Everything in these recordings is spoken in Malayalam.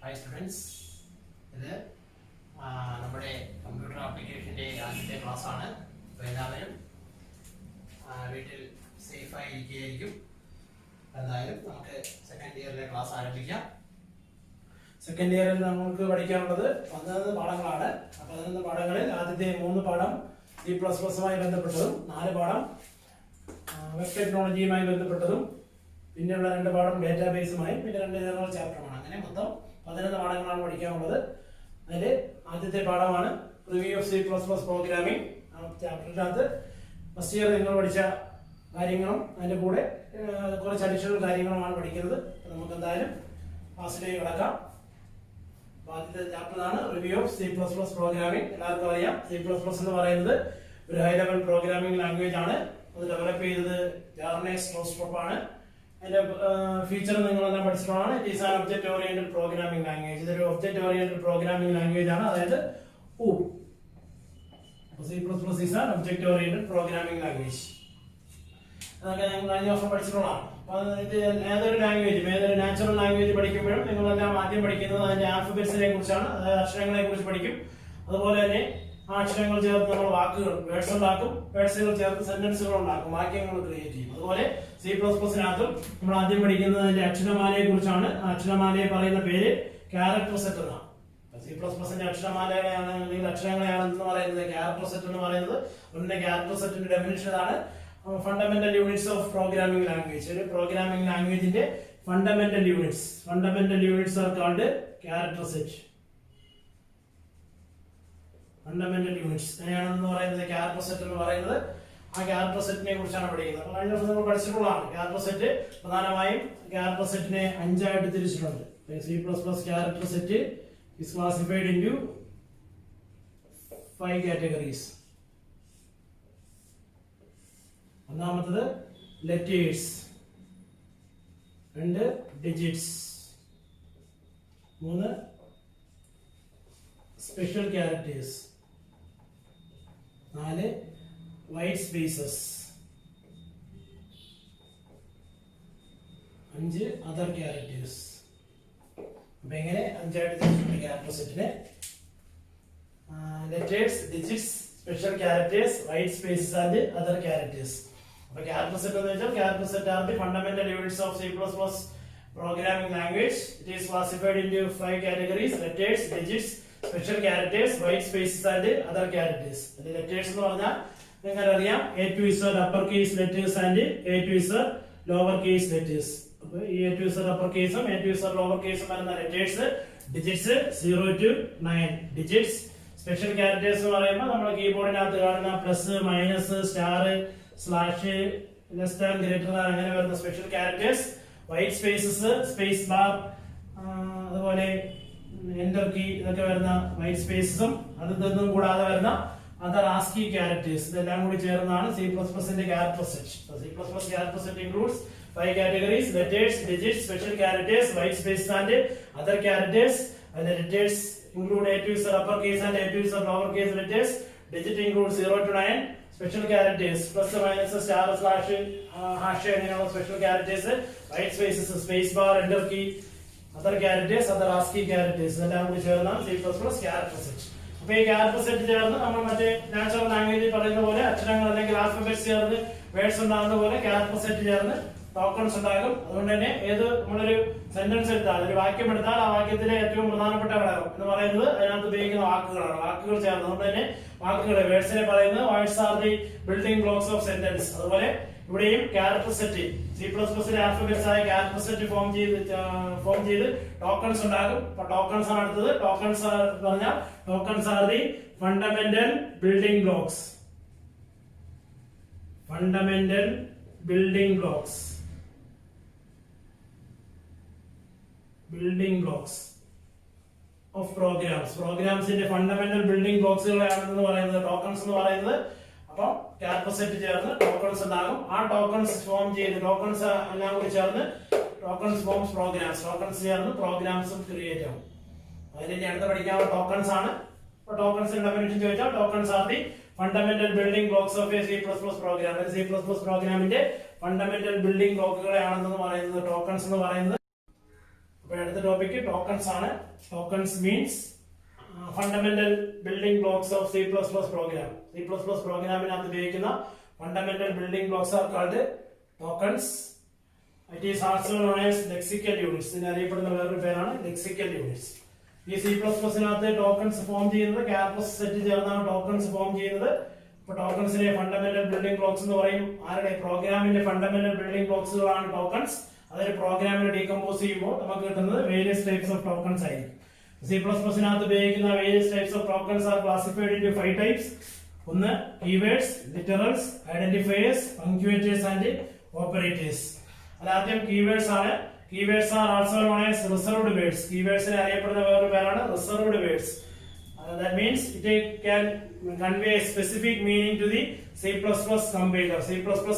Hi students, ഇത് നമ്മുടെ കമ്പ്യൂട്ടർ ആപ്ലിക്കേഷൻ്റെ ആദ്യത്തെ ക്ലാസ് ആണ്. അപ്പോൾ എല്ലാവരും വീട്ടിൽ സേഫായി ഇരിക്കുകയായിരിക്കും. എന്തായാലും നമുക്ക് സെക്കൻഡ് ഇയറിലെ ക്ലാസ് ആരംഭിക്കാം. സെക്കൻഡ് ഇയറിൽ നമുക്ക് പഠിക്കാനുള്ളത് 11 പാഠങ്ങളാണ്. അപ്പോൾ 11 പാഠങ്ങളിൽ ആദ്യത്തെ 3 പാഠം C++മായി ബന്ധപ്പെട്ടതും 4 പാഠം വെബ് ടെക്നോളജിയുമായി ബന്ധപ്പെട്ടതും പിന്നെയുള്ള 2 പാഠം ഡേറ്റാബേസുമായി പിന്നെ 2 ജനറൽ ചാപ്റ്ററുമാണ്. അങ്ങനെ മൊത്തം 11 പാഠങ്ങളാണ് പഠിക്കാനുള്ളത്. അതിൽ ആദ്യത്തെ പാഠമാണ് റിവ്യൂ ഓഫ് C++ പ്രോഗ്രാമിംഗ്. ചാപ്റ്ററിനകത്ത് ഫസ്റ്റ് ഇയർ നിങ്ങൾ പഠിച്ച കാര്യങ്ങളും അതിൻ്റെ കൂടെ കുറച്ച് അഡീഷണൽ കാര്യങ്ങളുമാണ് പഠിക്കുന്നത്. നമുക്ക് എന്തായാലും ക്ലാസ്സിലേക്ക് കിടക്കാം. ആദ്യത്തെ ചാപ്റ്ററാണ് റിവ്യൂ ഓഫ് C++ പ്രോഗ്രാമിംഗ്. എല്ലാവർക്കും അറിയാം C++ എന്ന് പറയുന്നത് ഒരു ഹൈ ലെവൽ പ്രോഗ്രാമിംഗ് ലാംഗ്വേജ് ആണ്. അത് ഡെവലപ്പ് ചെയ്തത് ജാർണേസ് റോസ്ട്രോപ്പ് ആണ്. അതിന്റെ ഫീച്ചർ നിങ്ങളെല്ലാം പഠിച്ചിട്ടുള്ളതാണ്. It is an object oriented programming language. ഇതൊരു ഒബ്ജക്റ്റ് ഓറിയന്റഡ് പ്രോഗ്രാമിംഗ് ലാംഗ്വേജ് ആണ്. അതായത് C++ is an object oriented programming language. അതൊക്കെ ഞങ്ങൾ കഴിഞ്ഞ വർഷം പഠിച്ചിട്ടുള്ളതാണ്. ഇത് ഏതൊരു ലാംഗ്വേജും ഏതൊരു നാച്ചുറൽ ലാംഗ്വേജ് പഠിക്കുമ്പോഴും നിങ്ങളെല്ലാം ആദ്യം പഠിക്കുന്നത് അതിന്റെ ആൽഫബറ്റ്സിനെ കുറിച്ചാണ്. അതായത് അക്ഷരങ്ങളെ കുറിച്ച് പഠിക്കും. അതുപോലെ തന്നെ ആ അക്ഷരങ്ങൾ ചേർത്ത് നമ്മൾ വാക്കുകൾ വേർഡ്സ് ഉണ്ടാക്കും. വേർഡ്സുകൾ ചേർത്ത് സെന്റൻസുകൾ ഉണ്ടാക്കും, വാക്യങ്ങൾ ക്രിയേറ്റ് ചെയ്യും. അതുപോലെ C++-നകത്തും നമ്മൾ ആദ്യം പഠിക്കുന്നത് അതിന്റെ അക്ഷരമാലയെ കുറിച്ചാണ്. അക്ഷരമാലയെ പറയുന്ന പേര് ക്യാരക്ടർ സെറ്റ് എന്നാണ്. C++ന്റെ അക്ഷരമാലകളെയാണ് അല്ലെങ്കിൽ അക്ഷരങ്ങളെയാണെന്ന് പറയുന്നത് ക്യാരക്ടർ സെറ്റ് എന്ന് പറയുന്നത്. അതിന്റെ ക്യാരക്ടർ സെറ്റിന്റെ ഡെഫിനിഷൻ ആണ് fundamental units of programming language. ഒരു പ്രോഗ്രാമിംഗ് ലാംഗ്വേജിന്റെ fundamental units are called character set. Fundamental units അങ്ങനെയാണെന്ന് പറയുന്നത് ക്യാരക്ടർ സെറ്റ് എന്ന് പറയുന്നത്. ആ ക്യാരക്ടർ സെറ്റിനെ കുറിച്ചാണ് പഠിക്കുന്നത്. അപ്പോൾ കഴിഞ്ഞ ദിവസം നമ്മൾ പഠിച്ചിട്ടുള്ളതാണ്. ക്യാരക്ടർ സെറ്റ് പ്രധാനമായും ക്യാരക്ടർ സെറ്റിനെ 5 ആയിട്ട് തിരിച്ചിട്ടുണ്ട്. C++ character set is classified into 5 categories. ഒന്നാമത്തത് letters, 2 digits, 3 special characters, 4 white spaces, 5 other characters. അപ്പൊ എങ്ങനെ 5 ആയിട്ട് തിരിച്ചിട്ടുണ്ട് ക്യാരക്ടർ സെറ്റിനെ? Letters, digits, special characters, white spaces and other characters. അപ്പൊ ക്യാരക്ടർ സെറ്റ് എന്ന് വെച്ചാൽ character set R the fundamental units of C++ programming language. It is classified into 5 categories: letters, digits, special characters, white spaces and other characters. അതിൽ ലെറ്റേഴ്സ് എന്ന് പറഞ്ഞാൽ നിങ്ങൾക്ക് അറിയാം A to Z upper case letters and A to Z lower case letters. അപ്പൊ ഈ A to Z upper case ഉം A to Z lower case ഉം വരുന്ന letters. Digits 0 to 9 digits. Special characters എന്ന് പറയുമ്പോൾ നമ്മുടെ കീബോർഡിനകത്ത് കാണുന്ന plus, minus, star, slash, less than, greater than അങ്ങനെ വരുന്ന special characters. White spaces, space bar, അതുപോലെ എന്റർ കീ ഇതൊക്കെ വരുന്ന വൈറ്റ് സ്പേസസും അതൊന്നും കൂടാതെ വരുന്ന അതർ ആസ്കി ക്യാരക്ടേഴ്സ്. ഇതെല്ലാം കൂടി ചേർന്നാണ് C++ന്റെ character set. C++ character set includes 5 categories: letters, digits, special characters, white spaces and other characters. And the letters include A to Z uppercase and A to Z lowercase letters. Digit includes 0 to 9. Special characters plus, minus, star, slash, hash അങ്ങനെയുള്ള special characters. White spaces, space bar, enter key, other characters, other ASCII characters ഇതെല്ലാം കൂടി ചേർന്നാണ് C++ ക്യാരക്ടർ സെറ്റ്. അപ്പൊ ഈ ക്യാരക്ടർ സെറ്റ് ചേർന്ന് നമ്മൾ മറ്റേ നാച്ചുറൽ ലാംഗ്വേജിൽ പറയുന്ന പോലെ അക്ഷരങ്ങൾ അല്ലെങ്കിൽ ആൽഫബറ്റ്സ് ചേർന്ന് വേർഡ്സ് ഉണ്ടാകുന്ന പോലെ ക്യാരക്ടർ സെറ്റ് ചേർന്ന് ടോക്കൺസ് ഉണ്ടാകും. അതുകൊണ്ട് തന്നെ നമ്മളൊരു സെന്റൻസ് എടുത്താൽ, ഒരു വാക്യം എടുത്താൽ ആ വാക്യത്തിലെ ഏറ്റവും പ്രധാനപ്പെട്ട ഘടകം എന്ന് പറയുന്നത് അതിനകത്ത് ഉപയോഗിക്കുന്ന വാക്കുകളാണ്. വാക്കുകൾ ചേർന്ന് അതുകൊണ്ട് തന്നെ വാക്കുകളെ വേർഡ്സിനെ പറയുന്നത് words are the building blocks of sentence. അതുപോലെ ഇവിടെയും ക്യാരക്ടർ സെറ്റ് C++ലെ ആൽഫബറ്റ്സ് ആയ ക്യാരക്ടർ സെറ്റ് ഫോം ചെയ്ത് ടോക്കൺസ് ഉണ്ടാകും. അപ്പൊ ടോക്കൺസ് ആണ് അടുത്തത്. ടോക്കൺസ് പറഞ്ഞാൽ tokens are the fundamental building blocks. Fundamental building blocks of programs. പ്രോഗ്രാംസിന്റെ ഫണ്ടമെന്റൽ ബിൽഡിംഗ് ബ്ലോക്സുകളാണെന്ന് പറയുന്നത് ടോക്കൺസ് എന്ന് പറയുന്നത്. അപ്പൊ ക്യാരക്ടർ സെറ്റ് ചേർന്ന് ടോക്കൺസ് ഉണ്ടാകും. ആ ടോക്കൺസ് ഫോം ചെയ്ത് ടോക്കൺസ് എല്ലാം കൂടി ചേർന്ന് ടോക്കൺസ് ഫോംസ് പ്രോഗ്രാംസ്. ടോക്കൺസ് ചേർന്ന് പ്രോഗ്രാംസും ക്രിയേറ്റ് ആവും. അതിന്റെ അടുത്ത് പഠിക്കാനുള്ള ടോക്കൺസ് ആണ്. അപ്പൊ ടോക്കൺസിന്റെ ഡെഫിനിഷൻ ചോദിച്ചാൽ tokens are the fundamental building blocks of a C++ program. C++ പ്രോഗ്രാമിന്റെ ഫണ്ടമെന്റൽ ബിൽഡിംഗ് ബ്ലോക്കുകളെയാണെന്ന് പറയുന്നത് ടോക്കൺസ് എന്ന് പറയുന്നത്. അടുത്ത ടോപ്പിക് ടോക്കൺസ് ആണ്. Tokens means fundamental building blocks of C++ program. C++ പ്രോഗ്രാമിനകത്ത് ഉപയോഗിക്കുന്ന fundamental building blocks are called tokens. It is also known as lexical units. ഇതിന് അറിയപ്പെടുന്ന വേറൊരു പേരാണ് ലെക്സിക്കൽ യൂണിറ്റ്സ്. ഈ C++നകത്ത് ടോക്കൺസ് ഫോം ചെയ്യുന്നത് ക്യാരക്ടേഴ്സ് സെറ്റ് ചേർന്നാണ് ടോക്കൺസ് ഫോം ചെയ്യുന്നത്. ഇപ്പൊ ടോക്കൺസിനെ ഫണ്ടമെന്റൽ ബിൽഡിംഗ് ബ്ലോക്സ് എന്ന് പറയും. ആരുടെ? പ്രോഗ്രാമിന്റെ ഫണ്ടമെന്റൽ ബിൽഡിംഗ് ബ്ലോക്സുകളാണ് ടോക്കൺസ്. അതൊരു പ്രോഗ്രാമിനെ ഡീകമ്പോസ് ചെയ്യുമ്പോൾ നമുക്ക് കിട്ടുന്നത് വേരിയസ് ടൈപ്സ് ഓഫ് ടോക്കൺസ് ആയിരിക്കും. C++നകത്ത് ഉപയോഗിക്കുന്ന various types of tokens are classified into 5 types. ഒന്ന് keywords, literals, identifiers, punctuators and operators. ആദ്യം കീവേഡ്സ് ആണ്. Keywords are also known as reserved words. കീവേഡ്സിനെ അറിയപ്പെടുന്ന വേറൊരു പേരാണ് reserved words. That means it can convey a specific meaning to the C++ compiler. C++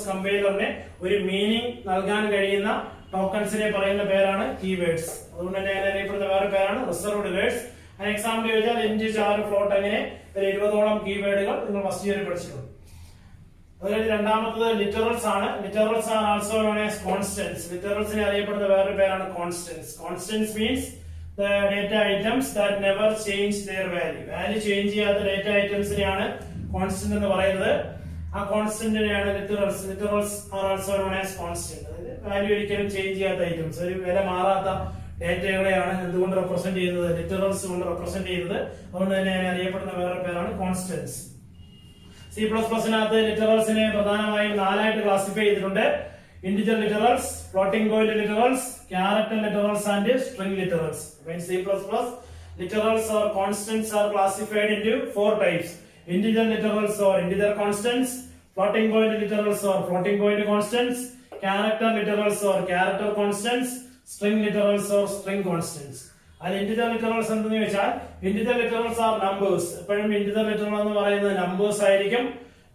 compilerനെ ഒരു മീനിങ് നൽകാൻ കഴിയുന്ന ടോക്കൺസിനെ പറയുന്ന പേരാണ് കീവേഡ്സ്. അതുകൊണ്ട് തന്നെ അറിയപ്പെടുന്ന വേറെ പേരാണ് റിസർവ്ഡ് വേർഡ്സ്. അതിന് എക്സാമ്പിൾ ചോദിച്ചാൽ ഇന്റ്, ചാർ, ഫ്ലോട്ട് അങ്ങനെ ഒരു 20ഓളം കീവേഡുകൾ നിങ്ങൾ ഫസ്റ്റ് ഇയറിൽ പഠിച്ചിട്ടുണ്ട്. അതുകഴിഞ്ഞ് രണ്ടാമത്തത് ലിറ്ററൽസ് ആണ്. Literals are also known as constants. ലിറ്ററൽസിനെ അറിയപ്പെടുന്ന വേറൊരു പേരാണ് constants. Constants means the data items that never change their value. Value change ചെയ്യാത്ത ഡേറ്റ ഐറ്റംസിനെയാണ് കോൺസ്റ്റന്റ് എന്ന് പറയുന്നത്. ആ കോൺസ്റ്റന്റിനെയാണ് literals. Literals are also known as constant. അതായത് വാല്യൂ ഒരിക്കലും ചേഞ്ച് ചെയ്യാത്ത ഐറ്റംസ്, ഒരു വില മാറാത്ത ഡേറ്റകളെയാണ് എന്തുകൊണ്ട് റെപ്രസെന്റ് ചെയ്യുന്നത്? ലിറ്ററൽസ് കൊണ്ട് റെപ്രസെന്റ് ചെയ്യുന്നത്. അതുകൊണ്ട് തന്നെ അറിയപ്പെടുന്ന വേറെ പേരാണ് കോൺസ്റ്റന്റ്സ്. C++നകത്ത് ലിറ്ററൽസിനെ പ്രധാനമായും 4ആയിട്ട് ക്ലാസിഫൈ ചെയ്തിട്ടുണ്ട്. Integer literals, floating point literals, character literals and string literals. In C++, literals or constants are classified into 4 types. Integer literals or integer constants, floating point literals or floating point constants, character literals or character constants, string literals or string constants. And integer literals എന്തെന്ന് വെച്ചാൽ integer literals are numbers. എപ്പോഴും integer literal എന്ന് പറയുന്നത് numbers ആയിരിക്കും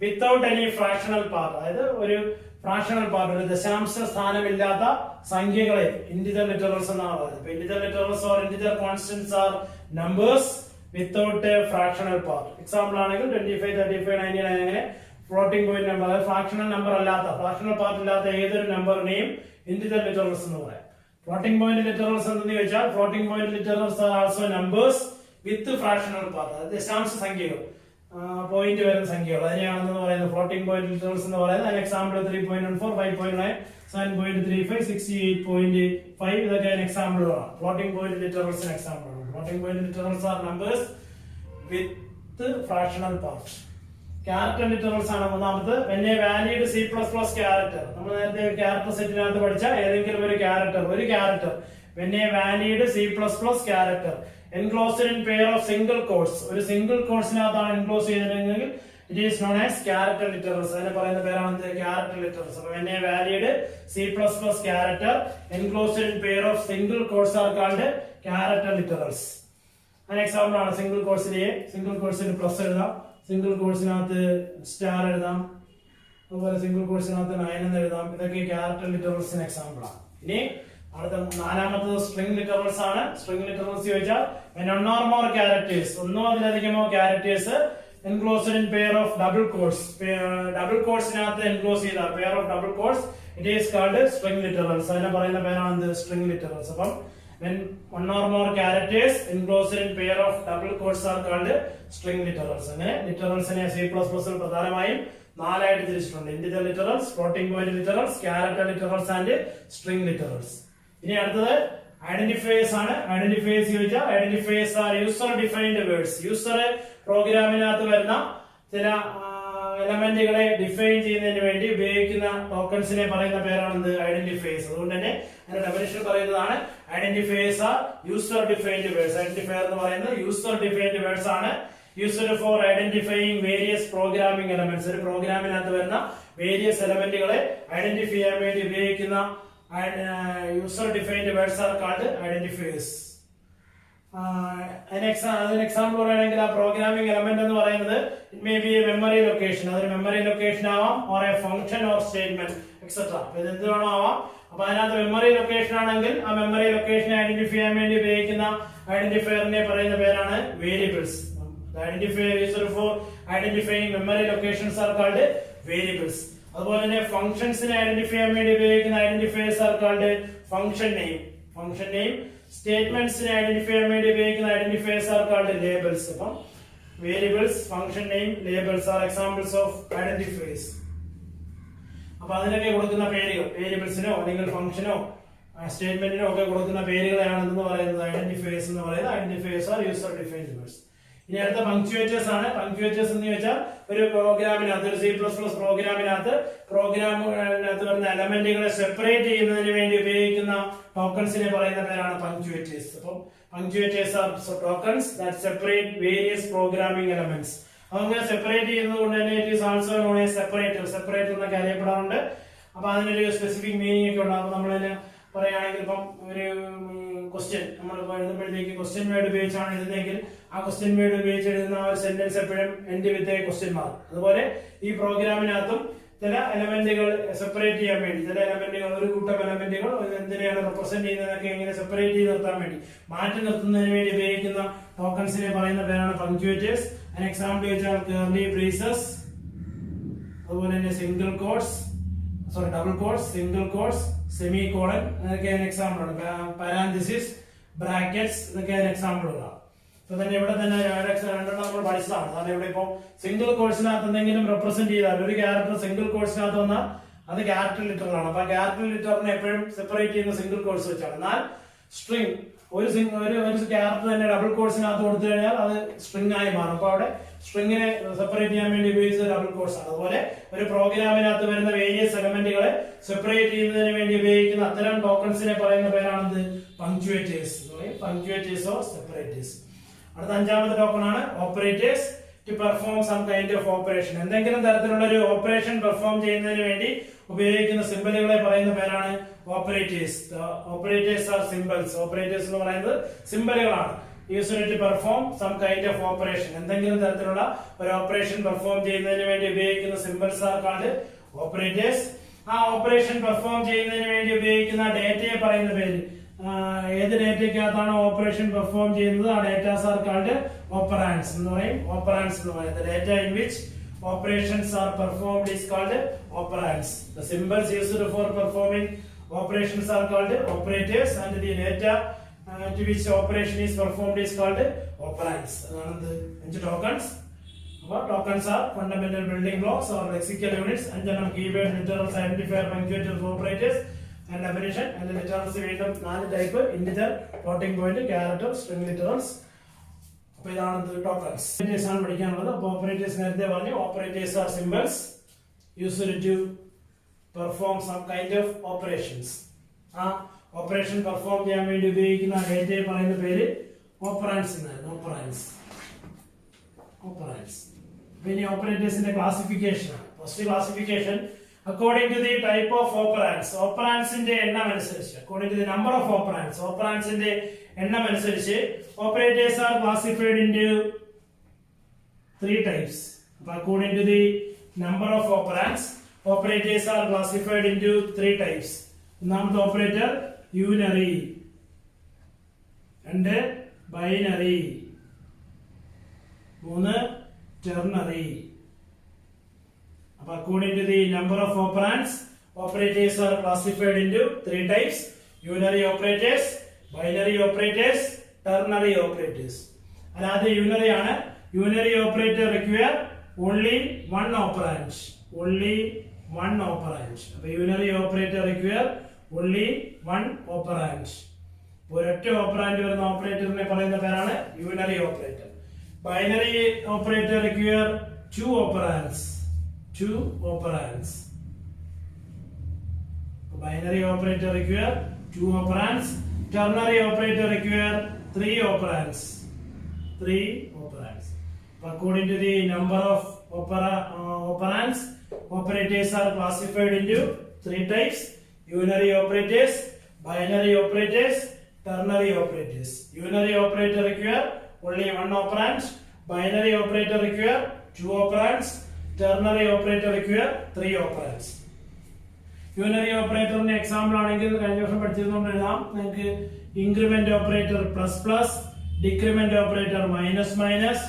without any fractional part. അതായത് ഒരു ഫ്രാക്ഷണൽ പാർട്ട്, ഒരു ദശാംശ സ്ഥാനമില്ലാത്ത സംഖ്യകളെ ഇന്റിജർ ലിറ്ററൽസ് എന്നാണ് പറയുന്നത്. Integer literals or integer constants R numbers without A fractional part. Example ആണെങ്കിൽ 25, 35, 99 അങ്ങനെ ഫ്ലോട്ടിംഗ് പോയിന്റ് നമ്പർ, അതായത് ഫ്രാക്ഷണൽ നമ്പർ അല്ലാത്ത, ഫ്രാക്ഷണൽ പാർട്ട് ഇല്ലാത്ത ഏതൊരു നമ്പറിനെയും ഇന്റിജർ ലിറ്ററൽസ് എന്ന് പറയാം. ഫ്ലോട്ടിംഗ് പോയിന്റ് ലിറ്ററൽസ് എന്തെന്ന് ചോദിച്ചാൽ floating point literals are also numbers with fractional part, അതായത് ദശാംശ സംഖ്യകൾ, പോയിന്റ് വരുന്ന സംഖ്യകൾ, അതിനെയാണെന്ന് പറയുന്നത് ഫ്ലോട്ടിംഗ് പോയിന്റ് ലിറ്ററൽസ് എന്ന് പറയുന്നത്. അതിന് എക്സാമ്പിൾ 3.14, 5.9, 7.35, 68.5 ഇതൊക്കെ എക്സാമ്പിളുകളാണ്. ഫ്ലോട്ടിംഗ് പോയിന്റ് ലിറ്ററൽസിന് എക്സാമ്പിളാണ്. Floating point literals R numbers വിത്ത് ഫ്രാക്ഷണൽ പാർട്ട്. ക്യാരക്ടർ ലിറ്ററൽസ് ആണ് മൂന്നാമത്. പിന്നെ വാലിഡ് C++ ക്യാരക്ടർ. നമ്മൾ നേരത്തെ ക്യാരക്ടർ സെറ്റിനകത്ത് പഠിച്ച ഏതെങ്കിലും ഒരു character when a valid C++ character enclosed in pair of single quotes, ഒരു സിംഗിൾ കോട്സിനകത്താണ് എൻക്ലോസ് ചെയ്തിട്ടുണ്ടെങ്കിൽ it is known as character literals. അതിനെ പറയുന്ന പേരാണ് character literals. അപ്പോൾ when a valid C++ character enclosed in pair of single quotes are called character literals. an example ആണ് സിംഗിൾ കോട്സിലെ സിംഗിൾ കോട്സിന് പ്ലസ് എഴുതാം, സിംഗിൾ കോട്സിനകത്ത് സ്റ്റാർ എഴുതാം, അതുപോലെ സിംഗിൾ കോട്സിനകത്ത് 9 എന്ന് എഴുതാം. ഇതൊക്കെ ക്യാരക്ടർ ലിറ്ററൽസിന് എക്സാമ്പിൾ ആണ്. ഇനി അടുത്ത നാലാമത്തത് സ്ട്രിംഗ് ലിറ്ററൽസ് ആണ്. സ്ട്രിംഗ് ലിറ്ററൽസ് ചോദിച്ചാൽ one or more characters, ഒന്നോ അതിലധികമോ characters enclosed in pair of double quotes, double quotesനകത്ത് enclose ചെയ്ത pair of double quotes, it is called string literals. അതിനെ പറയുന്ന പേരാണ് string literals. അപ്പം when one or more characters enclosed in pair of double quotes are called string literals. അങ്ങനെ ലിറ്ററൽസിനെ C++ പ്രധാനമായും 4ആയിട്ട് തിരിച്ചിട്ടുണ്ട്. Integer literals, floating point literals, character literals and string literals. ഇനി അടുത്തത് ഐഡന്റിഫയേഴ്സ് ആണ്. ഐഡന്റിഫയേഴ്സ് ചോദിച്ചാൽ identifiers are user defined words. User പ്രോഗ്രാമിനകത്ത് വരുന്ന ചില എലമെന്റുകളെ ഡിഫൈൻ ചെയ്യുന്നതിന് വേണ്ടി ഉപയോഗിക്കുന്ന ടോക്കൺസിനെ പറയുന്ന പേരാണ് ഐഡന്റിഫയേഴ്സ്. അതുകൊണ്ട് തന്നെ അതിന്റെ ഡെഫിനിഷൻ പറയുന്നതാണ് identifiers are user defined words. Identifier എന്ന് പറയുന്നത് യൂസർ ഡിഫൈൻഡ് വേർഡ്സ് ആണ്. Used for identifying various programming elements. ഒരു പ്രോഗ്രാമിനകത്ത് വരുന്ന വേരിയസ് എലമെന്റുകളെ ഐഡന്റിഫൈ ചെയ്യാൻ വേണ്ടി ഉപയോഗിക്കുന്ന user defined words are called identifiers. അതിന് എക്സാമ്പിൾ പറയുകയാണെങ്കിൽ ആ പ്രോഗ്രാമിംഗ് എലമെന്റ് എന്ന് പറയുന്നത് it may be a memory location, അതൊരു മെമ്മറി ലൊക്കേഷൻ ആവാം, or a function or statement etcetera. ഇത് എന്ത് വേണോ ആവാം. അപ്പൊ അതിനകത്ത് മെമ്മറി ലൊക്കേഷൻ ആണെങ്കിൽ ആ മെമ്മറി ലൊക്കേഷനെ ഐഡന്റിഫൈ ചെയ്യാൻ വേണ്ടി ഉപയോഗിക്കുന്ന ഐഡന്റിഫയറിനെ പറയുന്ന പേരാണ് variables. The identifier used for identifying memory locations are called variables. അതുപോലെ തന്നെ ഫംഗ്ഷൻസിനെ ഐഡന്റിഫൈ ചെയ്യാൻ വേണ്ടി ഉപയോഗിക്കുന്ന identifiers are called function name. function name. Statements identify identifiers are called labels. Variables, function name, labels are examples of identifiers. അപ്പോൾ അതിനൊക്കെ കൊടുക്കുന്ന പേരുകൾ, വേരിയബിൾസിനോ അല്ലെങ്കിൽ ഫംഗ്ഷനോ സ്റ്റേറ്റ്മെന്റിനോ ഒക്കെ കൊടുക്കുന്ന പേരുകളാണെന്ന് പറയുന്നത് ഐഡന്റിഫയേഴ്സ് എന്ന് പറയുന്നത്. Identifiers are user defined words. ഇനി അടുത്ത പങ്ക്ച്വേറ്റേഴ്സ് ആണ്. പങ്ക്ച്വേറ്റേഴ്സ് എന്ന് വെച്ചാൽ ഒരു പ്രോഗ്രാമിനകത്ത്, ഒരു C++ പ്രോഗ്രാമിനകത്ത് വരുന്ന എലമെന്റുകളെ സെപ്പറേറ്റ് ചെയ്യുന്നതിന് വേണ്ടി ഉപയോഗിക്കുന്ന ടോക്കൺസിനെ പറയുന്ന പേരാണ് പങ്ക്ച്വേറ്റേഴ്സ്. അപ്പം punctuators are tokens that separate various programming elements. അങ്ങനെ സെപ്പറേറ്റ് ചെയ്യുന്നത് കൊണ്ട് തന്നെ it is also known as separator. Separator എന്നൊക്കെ അറിയപ്പെടാറുണ്ട്. അപ്പൊ അതിനൊരു സ്പെസിഫിക് മീനിങ് ഒക്കെ ഉണ്ടാകും. നമ്മളതിന് പറയുകയാണെങ്കിൽ ഇപ്പം ഒരു ക്വസ്റ്റ്യൻ നമ്മൾ എഴുതുമ്പോഴത്തേക്ക് ക്വസ്റ്റ്യൻ വേർഡ് ഉപയോഗിച്ചാണ് എഴുതുന്നതെങ്കിൽ ആ ക്വസ്റ്റ്യൻ വേർഡ് ഉപയോഗിച്ച് എഴുതുന്ന ആ ഒരു സെന്റൻസ് എപ്പോഴും end with a question mark. അതുപോലെ ഈ പ്രോഗ്രാമിനകത്തും ചില എലമെന്റുകൾ സെപ്പറേറ്റ് ചെയ്യാൻ വേണ്ടി, ചില എലമെന്റുകൾ, ഒരു കൂട്ടം എലമെന്റുകൾ എന്തിനെയാണ് റെപ്രസെന്റ് ചെയ്യുന്നതൊക്കെ എങ്ങനെ സെപ്പറേറ്റ് ചെയ്ത് നിർത്താൻ വേണ്ടി, മാറ്റി നിർത്തുന്നതിന് വേണ്ടി ഉപയോഗിക്കുന്ന ടോക്കൺസിനെ പറയുന്ന പേരാണ് പങ്ക്ച്വേറ്റേഴ്സ്. an example വെച്ചാൽ curly braces, അതുപോലെ തന്നെ single quotes, double quotes, single quotes, semi colon, അതൊക്കെ എക്സാമ്പിൾ ആണ്. പാരാന്തസിസ്, ബ്രാക്കറ്റ്സ്, ഇതൊക്കെ എക്സാമ്പിളുകളാണ്. അപ്പൊ തന്നെ ഇവിടെ തന്നെ രണ്ടെണ്ണം നമ്മൾ പഠിച്ചതാണ്. കാരണം ഇവിടെ ഇപ്പൊ സിംഗിൾ കോഴ്സിനകത്ത് എന്തെങ്കിലും റെപ്രസെന്റ് ചെയ്താൽ, ഒരു ക്യാരക്ടർ സിംഗിൾ കോഴ്സിനകത്ത് വന്നാൽ അത് ക്യാരക്ടർ ലിറ്ററാണ്. അപ്പൊ ക്യാരക്ടർ ലിറ്ററിനെ എപ്പോഴും സെപ്പറേറ്റ് ചെയ്യുന്ന സിംഗിൾ കോഴ്സ് വെച്ചാണ്. എന്നാൽ സ്ട്രിംഗ് ഒരു ക്യാരക്ടർ തന്നെ ഡബിൾ കോഴ്സിനകത്ത് കൊടുത്തു കഴിഞ്ഞാൽ അത് സ്ട്രിംഗ് ആയി മാറും. അപ്പൊ അവിടെ സ്ട്രിങ്ങിനെ സെപ്പറേറ്റ് ചെയ്യാൻ വേണ്ടി ഉപയോഗിച്ചത് ഡബിൾ കോഴ്സ് ആണ്. അതുപോലെ ഒരു പ്രോഗ്രാമിനകത്ത് വരുന്ന വേരിയസ് എലമെന്റുകളെ സെപ്പറേറ്റ് ചെയ്യുന്നതിന് വേണ്ടി ഉപയോഗിക്കുന്ന അത്തരം ടോക്കൺസിനെ പറയുന്ന പേരാണെന്ത്? പങ്ക്ച്വേറ്റേഴ്സ് എന്ന് പറയും. Punctuators or separators. അടുത്ത അഞ്ചാമത്തെ ടോക്കൺ ആണ് operators. To perform some kind of operation. എന്തെങ്കിലും തരത്തിലുള്ള ഒരു ഓപ്പറേഷൻ പെർഫോം ചെയ്യുന്നതിന് വേണ്ടി ഉപയോഗിക്കുന്ന സിംബലുകളെ പറയുന്ന പേരാണ് operators. Operators are symbols. Operators എന്ന് പറയുന്നത് സിംബലുകളാണ്. Used to perform some kind of operation. എന്തെങ്കിലും തരത്തിലുള്ള ഒരു ഓപ്പറേഷൻ പെർഫോം ചെയ്യുന്നതിന് വേണ്ടി ഉപയോഗിക്കുന്ന സിംബൽസ് ആർ കാൾഡ് ഓപ്പറേറ്റേഴ്സ്. ആ ഓപ്പറേഷൻ പെർഫോം ചെയ്യുന്നതിന് വേണ്ടി ഉപയോഗിക്കുന്ന ഡേറ്റയെ പറയുന്ന പേര്, ഏത് ഡേറ്റയ്ക്കകത്താണ് ഓപ്പറേഷൻ പെർഫോം ചെയ്യുന്നത് ആ ഡേറ്റാസ് ആർ കാൾഡ് ഓപ്പറാൻഡ്സ് എന്ന് പറയും. ഓപ്പറാൻഡ്സ് എന്ന് പറയുന്നത് data in which operations are performed is called operands. The symbols used for performing operations are called operators and the data to which operation is performed is called operands. Adana tokens. Tokens are fundamental building blocks or lexical units. And then keyword, literals, identifier, punctuators, operators and definition. And the literals വീണ്ടും 4 type: integer, floating point, character, string literals. അപ്പോൾ ഇതാണ് ടോക്കൺസ്. ഓപ്പറേറ്റേഴ്സ് ആണ് പഠിക്കാനുള്ളത്. അപ്പോൾ ഓപ്പറേറ്റേഴ്സ് നേരത്തെ പറഞ്ഞു, operators are symbols used to perform some kind of operations. ആ ഓപ്പറേഷൻ പെർഫോം ചെയ്യാൻ വേണ്ടി ഉപയോഗിക്കുന്ന ഡേറ്റയെ പറയുന്ന പേര് ഓപ്പറാൻഡ്സ് എന്നായിരുന്നു. ഓപ്പറാൻഡ്സ്. പിന്നെ ഓപ്പറേറ്റേഴ്സിന്റെ ക്ലാസിഫിക്കേഷൻ ആണ്. First classification according to the type of operands. ഓപ്പറാൻഡ്സിന്റെ എണ്ണം അനുസരിച്ച്, according to the number of operands, ഓപ്പറാൻഡ്സിന്റെ എണ്ണം അനുസരിച്ച് operators are classified into 3 types. According to the number of operands, operators are classified into 3 types. ഒന്നാമത്തെ ഓപ്പറേറ്റർ യൂനറി, രണ്ട് ബൈനറി, മൂന്ന് ടെർണറി. അപ്പൊ according to the number of operands, operators are classified into 3 types: unary operators, binary operators, ternary operators. അല്ലാതെ യൂണറി ആണ്. Unary operator require only one operand. അപ്പൊ unary operator require only one operand. ഒരൊറ്റ ഓപ്പറാൻഡ് വരുന്ന ഓപ്പറേറ്ററിനെ പറയുന്ന പേരാണ് unary operator. Binary operator require two operands. Binary operator require 2 operands. Ternary operator require 3 operands. According to the number of operands, operators are classified into 3 types: unary operators, binary operators, ternary operators. Unary operator require only 1 operand. Binary operator require 2 operands. Ternary operator require 3 operands. Unary ഓപ്പറേറ്ററിന്റെ എക്സാമ്പിൾ ആണെങ്കിൽ കഴിഞ്ഞ വർഷം പഠിച്ചിരുന്നോണ്ട് എഴുതാം. നിങ്ങൾക്ക് increment operator plus plus, decrement operator minus minus,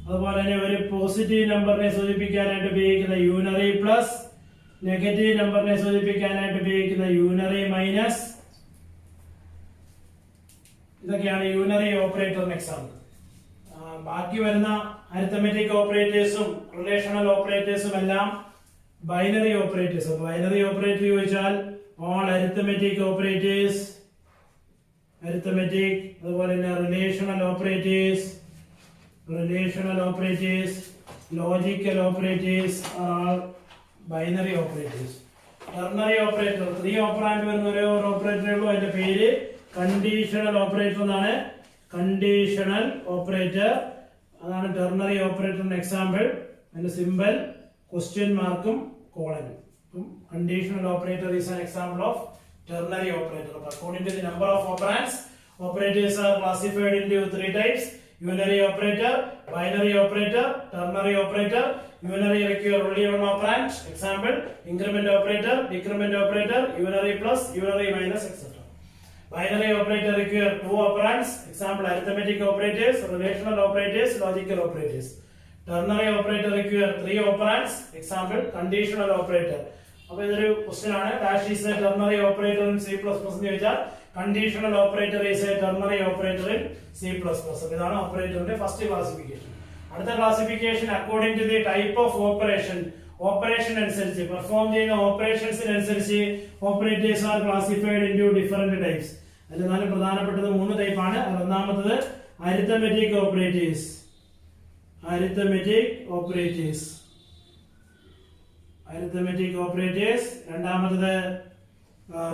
അതുപോലെ തന്നെ ഒരു പോസിറ്റീവ് നമ്പറിനെ സൂചിപ്പിക്കാനായിട്ട് ഉപയോഗിക്കുന്ന യൂണറി പ്ലസ്, നെഗറ്റീവ് നമ്പറിനെ സൂചിപ്പിക്കാനായിട്ട് ഉപയോഗിക്കുന്ന യൂണറി മൈനസ്, ഇതൊക്കെയാണ് യൂണറി ഓപ്പറേറ്ററിന് എക്സാമ്പിൾ. ബാക്കി വരുന്ന അരിത്തമെറ്റിക് ഓപ്പറേറ്റേഴ്സും റിലേഷണൽ ഓപ്പറേറ്റേഴ്സും എല്ലാം ബൈനറി ഓപ്പറേറ്റേഴ്സ്. ബൈനറി ഓപ്പറേറ്റർ ചോദിച്ചാൽ ഓൾ അരിത്തമെറ്റിക് ഓപ്പറേറ്റേഴ്സ്, അരിത്തമെറ്റിക്, അതുപോലെ തന്നെ relational operators, logical operators are binary operators. Ternary operator 3 operand വരുന്ന ഒരേ ഒരു ഓപ്പറേറ്ററേ ഉള്ളൂ. അതിന്റെ പേര് കണ്ടീഷണൽ ഓപ്പറേറ്റർ എന്നാണ്. കണ്ടീഷണൽ ഓപ്പറേറ്റർ, അതാണ് ടെർണറി ഓപ്പറേറ്ററിന്റെ എക്സാമ്പിൾ. അതിന്റെ സിമ്പൽ ക്വസ്റ്റ്യൻ മാർക്കും കോളനും. Conditional operator is an example of ternary operator. According to the number of operands, operators are classified into 3 types: unary operator, binary operator, ternary operator. Unary require only one operand. Example: increment operator, decrement operator, unary plus, unary minus, etc. Binary operator require 2 operands. Example: arithmetic operators, relational operators, logical operators. Ternary operator require 3 operands. Example: conditional operator. അപ്പോൾ ഇതൊരു ക്വസ്റ്റ്യൻ ആണ്. Dash is a ternary operator in C++ എന്ന് ചോദിച്ചാൽ conditional operator is a ternary operator in C++. അപ്പോൾ ഇതാണ് ഓപ്പറേറ്ററിന്റെ ഫസ്റ്റ് ക്ലാസിഫിക്കേഷൻ. അടുത്ത classification according to the type of operation. Operation അനുസരിച്ച്, പെർഫോം ചെയ്യുന്ന ഓപ്പറേഷൻസിനനുസരിച്ച് operators are classified into different types. അതിൽ 4 പ്രധാനപ്പെട്ടത് 3 ടൈപ്പാണ്. ഒന്നാമത്തത് അരിത്തമെറ്റിക് ഓപ്പറേറ്റേഴ്സ്. രണ്ടാമത്തത്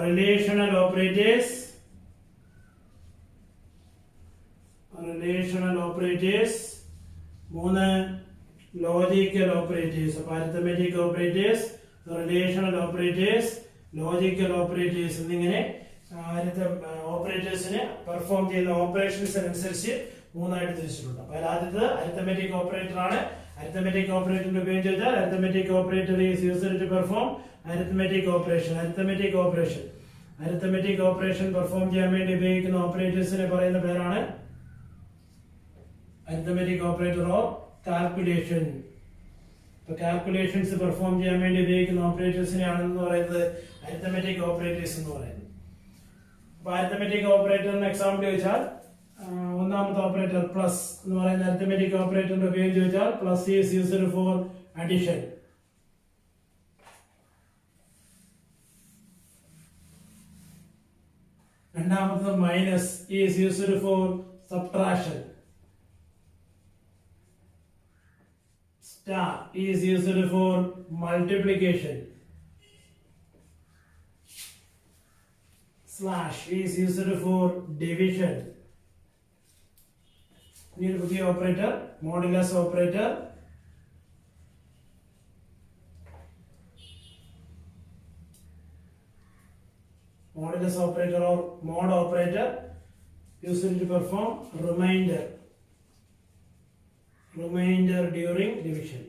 റിലേഷണൽ ഓപ്പറേറ്റേഴ്സ്. മൂന്ന് ലോജിക്കൽ ഓപ്പറേറ്റേഴ്സ്. അപ്പോൾ arithmetic operators, relational operators, logical operators എന്നിങ്ങനെ ഓപ്പറേറ്റേഴ്സിനെ പെർഫോം ചെയ്യുന്ന ഓപ്പറേഷൻസിനനുസരിച്ച് 3 ആയിട്ട് തിരിച്ചിട്ടുണ്ട്. അപ്പോൾ ആദ്യത്തെ അരിത്തമെറ്റിക് ഓപ്പറേറ്റർ ആണ്. Arithmetic operator ഉപയോഗിച്ചാൽ arithmetic operator is used to perform arithmetic operation perform ചെയ്യാൻ വേണ്ടി ഉപയോഗിക്കുന്ന ഓപ്പറേറ്റേഴ്സിനെ പറയുന്ന പേരാണ് arithmetic operator or calculation. അപ്പോൾ കാൽക്കുലേഷൻസ് പെർഫോം ചെയ്യാൻ വേണ്ടി ഉപയോഗിക്കുന്ന ഓപ്പറേറ്റേഴ്സിനെയാണ് എന്ന് പറയുന്നത് arithmetic operators എന്ന് പറയുന്നത്. അപ്പോൾ arithmetic operatorന് എക്സാമ്പിൾ ചോദിച്ചാൽ ഒന്നാമത്തെ ഓപ്പറേറ്റർ പ്ലസ് എന്ന് പറയുന്ന അരിത്തമെറ്റിക് ഓപ്പറേറ്ററിന്റെ ഉപയോഗം ചോദിച്ചാൽ plus is used for addition. രണ്ടാമത്തത് minus is used for subtraction. Star is used for multiplication. Slash is used for division. Need to be operator, modulus operator. Modulus operator or mod operator used to perform remainder during division.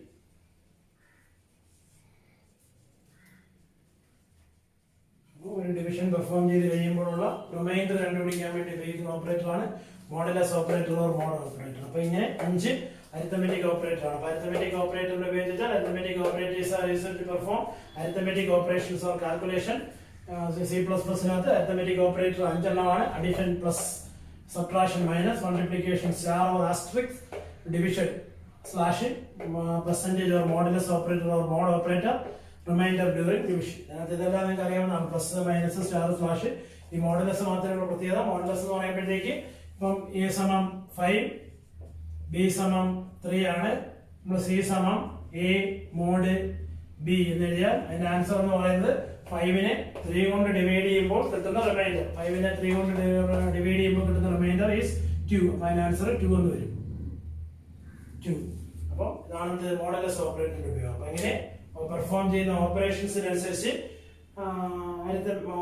Division perform ചെയ്ത് കഴിയുമ്പോഴുള്ള റിമൈൻഡർ കണ്ടുപിടിക്കാൻ വേണ്ടി ഉപയോഗിക്കുന്ന ഓപ്പറേറ്ററാണ് modulus operator or mod operator. അപ്പോൾ ഇങ്ങനെ 5 അരിത്തമെറ്റിക് ഓപ്പറേറ്റർ ആണ്. അരിത്തമെറ്റിക് ഓപ്പറേറ്ററിനെ ഉപയോഗിച്ചാൽ arithmetic operators are used to perform arithmetic operations or calculation. C++നകത്ത് അരിത്തമെറ്റിക് ഓപ്പറേറ്റർ 5 എണ്ണമാണ്. Addition plus, subtraction minus, multiplication star or asterisk, division slash, percentage or modulus operator or mod operator, remainder during division. അതിനകത്ത് ഇതെല്ലാം നിങ്ങൾക്ക് അറിയാവുന്നതാണ്. Plus, minus, star, slash. ഈ മോഡുലസ് മാത്രമേ ഉള്ള പ്രത്യേകത. മോഡുലസ് എന്ന് പറയുമ്പോഴത്തേക്ക് ഇപ്പം A സമം 5, B സമം 3 ആണ്. നമ്മൾ C സമം A മോഡ് B എന്ന് എഴുതിയാൽ അതിന്റെ ആൻസർ എന്ന് പറയുന്നത് 5നെ 3 കൊണ്ട് ഡിവൈഡ് ചെയ്യുമ്പോൾ കിട്ടുന്ന റിമൈൻഡർ. 5നെ 3 കൊണ്ട് ഡിവൈഡ് ചെയ്യുമ്പോൾ കിട്ടുന്ന റിമൈൻഡർ ഈസ് 2. അപ്പോൾ അതിന്റെ ആൻസർ 2 എന്ന് വരും. 2. അപ്പോൾ ഇതാണ് മോഡുലസ് ഓപ്പറേറ്ററിന്റെ ഉപയോഗം. അപ്പൊ ഇങ്ങനെ പെർഫോം ചെയ്യുന്ന ഓപ്പറേഷൻസിനനുസരിച്ച്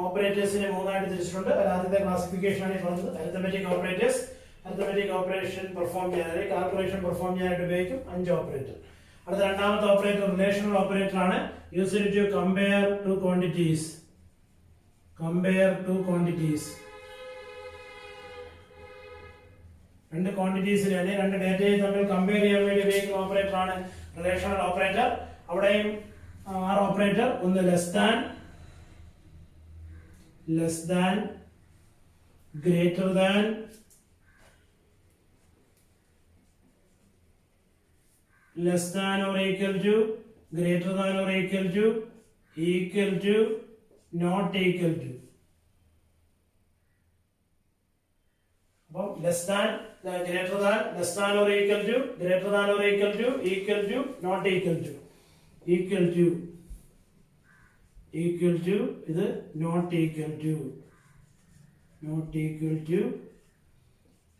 ഓപ്പറേറ്റേഴ്സിനെ 3 ആയിട്ട് തിരിച്ചിട്ടുണ്ട്. ആദ്യത്തെ ക്ലാസിഫിക്കേഷൻ ആണ് പറഞ്ഞത്. Arithmetic operators, arithmetic operation perform ചെയ്യാൻ, കാൽക്കുലേഷൻ പെർഫോം ചെയ്യാനായിട്ട് ഉപയോഗിക്കും 5 ഓപ്പറേറ്റർ. അടുത്ത രണ്ടാമത്തെ ഓപ്പറേറ്റർ റിലേഷണൽ ഓപ്പറേറ്റർ ആണ്. Used to compare two quantities. രണ്ട് ക്വാണ്ടിറ്റീസിനെ അല്ലെങ്കിൽ രണ്ട് ഡേറ്റയെ തമ്മിൽ കമ്പയർ ചെയ്യാൻ വേണ്ടി ഉപയോഗിക്കുന്ന ഓപ്പറേറ്റർ ആണ് റിലേഷണൽ ഓപ്പറേറ്റർ. അവിടെയും 6 ഓപ്പറേറ്റർ. ഒന്ന് less than, greater than, less than or equal to, greater than or equal to, not equal to. Less than, greater than, less than or equal to, greater than or equal to, not equal to, ഇത് not equal to,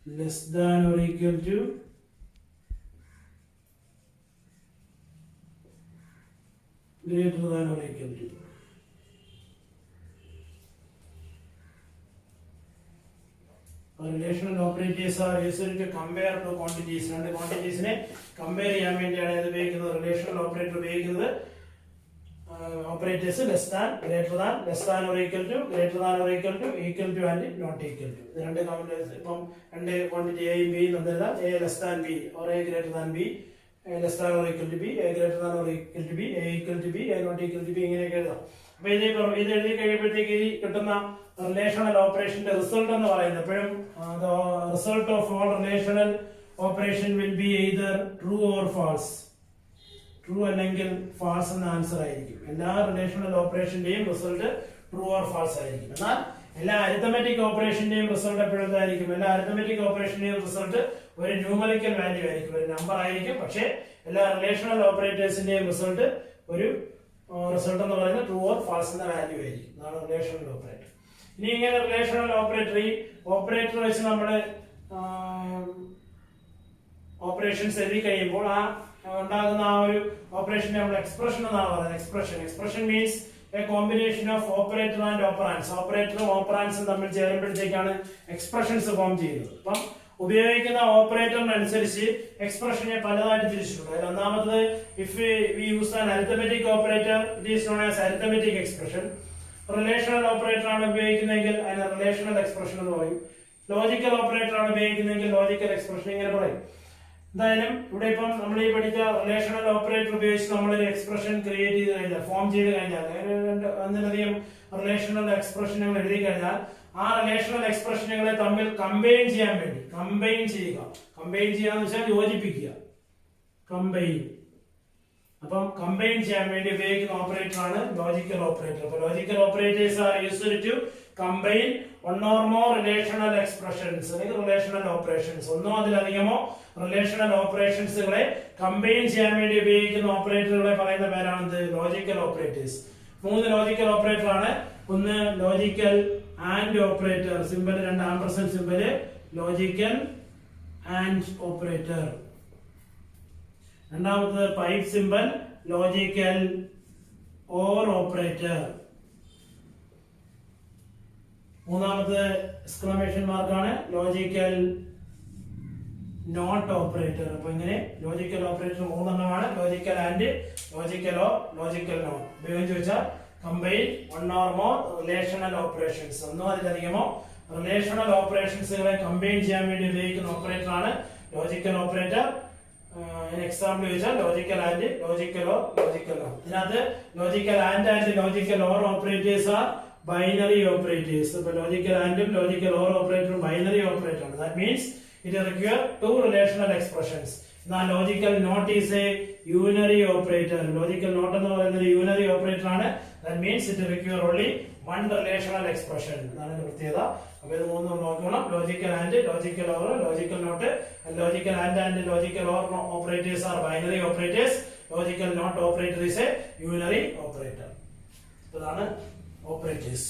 less than or equal to, greater than or equal to. Relational operators are used to compare to quantities. രണ്ട് ക്വാണ്ടിറ്റീസിനെ കമ്പയർ ചെയ്യാൻ വേണ്ടിയാണ് ഇത് ഉപയോഗിക്കുന്നത്. റിലേഷണൽ ഓപ്പറേറ്റർ ഉപയോഗിക്കുന്നത് operators less than, greater than, less than or equal to, greater than or equal to and not equal to. ഇത് രണ്ട് കോമ്പിനേഷൻ. ഇപ്പം രണ്ട് ക്വാണ്ടിറ്റി എയും ബിയും തന്നില്ല. A less than B or A greater than B, A less than or equal to B, A greater than or equal to B, A equal to B, A not equal to B, ഇങ്ങനെയൊക്കെ എഴുതാം. അപ്പൊ ഇത് എഴുതി കഴിയുമ്പോഴത്തേക്ക് ഈ കിട്ടുന്ന റിലേഷണൽ ഓപ്പറേഷന്റെ റിസൾട്ട് എന്ന് പറയുന്നത് എപ്പോഴും result of all relational operation will be either true or false. True അല്ലെങ്കിൽ ഫാൾസ് എന്ന ആൻസർ ആയിരിക്കും. എല്ലാ റിലേഷണൽ ഓപ്പറേഷന്റെയും റിസൾട്ട് ട്രൂ ഓർ ഫാൾസ് ആയിരിക്കും. എന്നാൽ എല്ലാ അരിത്തമെറ്റിക് ഓപ്പറേഷന്റെയും റിസൾട്ട് എപ്പോഴും എന്തായിരിക്കും? എല്ലാ അരിത്തമെറ്റിക് ഓപ്പറേഷന്റെയും റിസൾട്ട് ഒരു ന്യൂമറിക്കൽ വാല്യൂ ആയിരിക്കും, ഒരു നമ്പർ ആയിരിക്കും. പക്ഷേ എല്ലാ റിലേഷണൽ ഓപ്പറേറ്റേഴ്സിന്റെയും റിസൾട്ട് ഒരു റിസൾട്ട് എന്ന് പറയുന്നത് ട്രൂ ഓർ ഫാൾസ് എന്ന വാല്യൂ ആയിരിക്കും. അതാണ് റിലേഷണൽ ഓപ്പറേറ്റർ. ഇനി ഇങ്ങനെ റിലേഷണൽ ഓപ്പറേറ്റർ, ഈ ഓപ്പറേറ്റർ വെച്ച് നമ്മൾ ഓപ്പറേഷൻസ് എഴുതി കഴിയുമ്പോൾ ആ ഉണ്ടാകുന്ന ആ ഒരു ഓപ്പറേഷനെ നമ്മൾ എക്സ്പ്രഷൻ എന്നാണ് പറയുന്നത്. Expression means a combination of operator and operands. ഓപ്പറേറ്ററും ഓപ്പറാൻസും തമ്മിൽ ചേരുമ്പോഴത്തേക്കാണ് എക്സ്പ്രഷൻസ് ഫോം ചെയ്യുന്നത്. അപ്പം ഉപയോഗിക്കുന്ന ഓപ്പറേറ്ററിനനുസരിച്ച് എക്സ്പ്രഷനെ പലതായിട്ട് തിരിച്ചിട്ടുണ്ട്. അതിൽ ഒന്നാമത്, if we use an arithmetic operator, it is known as arithmetic expression. Relational operator ആണ് ഉപയോഗിക്കുന്നതെങ്കിൽ അതിന് റിലേഷണൽ എക്സ്പ്രഷൻ എന്ന് പറയും. ലോജിക്കൽ ഓപ്പറേറ്റർ ആണ് ഉപയോഗിക്കുന്നതെങ്കിൽ ലോജിക്കൽ എക്സ്പ്രഷൻ ഇങ്ങനെ പറയും. എന്തായാലും ഇവിടെ ഇപ്പം നമ്മൾ ഈ പഠിച്ച റിലേഷണൽ ഓപ്പറേറ്റർ ഉപയോഗിച്ച് നമ്മളൊരു എക്സ്പ്രഷൻ ക്രിയേറ്റ് ചെയ്ത് കഴിഞ്ഞാൽ, ഫോം ചെയ്ത് കഴിഞ്ഞാൽ, ഒന്നിലധികം റിലേഷണൽ എക്സ്പ്രഷനുകൾ എഴുതി കഴിഞ്ഞാൽ ആ റിലേഷണൽ എക്സ്പ്രഷനുകളെ തമ്മിൽ കമ്പൈൻ ചെയ്യാൻ വേണ്ടി, കമ്പൈൻ ചെയ്യാന്ന് വെച്ചാൽ യോജിപ്പിക്കുക, കമ്പൈൻ. അപ്പം കമ്പൈൻ ചെയ്യാൻ വേണ്ടി ഉപയോഗിക്കുന്ന ഓപ്പറേറ്റർ ആണ് ലോജിക്കൽ ഓപ്പറേറ്റർ. അപ്പൊ logical operators are used to combine one or more relational expressions അല്ലെങ്കിൽ റിലേഷണൽ ഓപ്പറേഷൻസ്. ഒന്നോ അതിലധികമോ റിലേഷണൽ ഓപ്പറേഷൻസുകളെ കമ്പൈൻ ചെയ്യാൻ വേണ്ടി ഉപയോഗിക്കുന്ന ഓപ്പറേറ്ററുകളെ പറയുന്ന പേരാണ് ലോജിക്കൽ ഓപ്പറേറ്റേഴ്സ്. 3 ലോജിക്കൽ ഓപ്പറേറ്റർ ആണ്. ഒന്ന് logical and operator, symbol 2 ampersand symbol, logical and operator. രണ്ടാമത്തത് pipe symbol, logical or operator. മൂന്നാമത്തെ എക്സ്ക്ലമേഷൻ മാർക്കാണ് ലോജിക്കൽ നോട്ട് ഓപ്പറേറ്റർ. അപ്പൊ ഇങ്ങനെ ലോജിക്കൽ ഓപ്പറേറ്റർ 3 എണ്ണമാണ്. Logical and, logical or, logical not ഉപയോഗിച്ച് വെച്ചാൽ combine one or more relational operations, ഒന്നോ അതിലധികമോ റിലേഷണൽ ഓപ്പറേഷൻസുകളെ കമ്പൈൻ ചെയ്യാൻ വേണ്ടി ഉപയോഗിക്കുന്ന ഓപ്പറേറ്റർ ആണ് ലോജിക്കൽ ഓപ്പറേറ്റർ. എക്സാമ്പിൾ ചോദിച്ചാൽ logical and, logical or, logical not. ഇതിനകത്ത് logical and logical or operators are binary operators. ഇപ്പൊ ലോജിക്കൽ ആൻഡും ലോജിക്കൽ ഓർ ഓപ്പറേറ്ററും ബൈനറി ഓപ്പറേറ്റർ ആണ്. That means it require 2 relational expressions. Now logical not is a unary operator. Logical not എന്ന് പറയുന്നത് unary operator ആണ്. That means it require only 1 relational expression. അതാണ് പ്രത്യേകത. അപ്പോൾ ഇത് മൂന്നും നോക്കണം. Logical and, logical or, logical not. And logical and logical or operators are binary operators. Logical not operator is a unary operator. അതാണ് operators.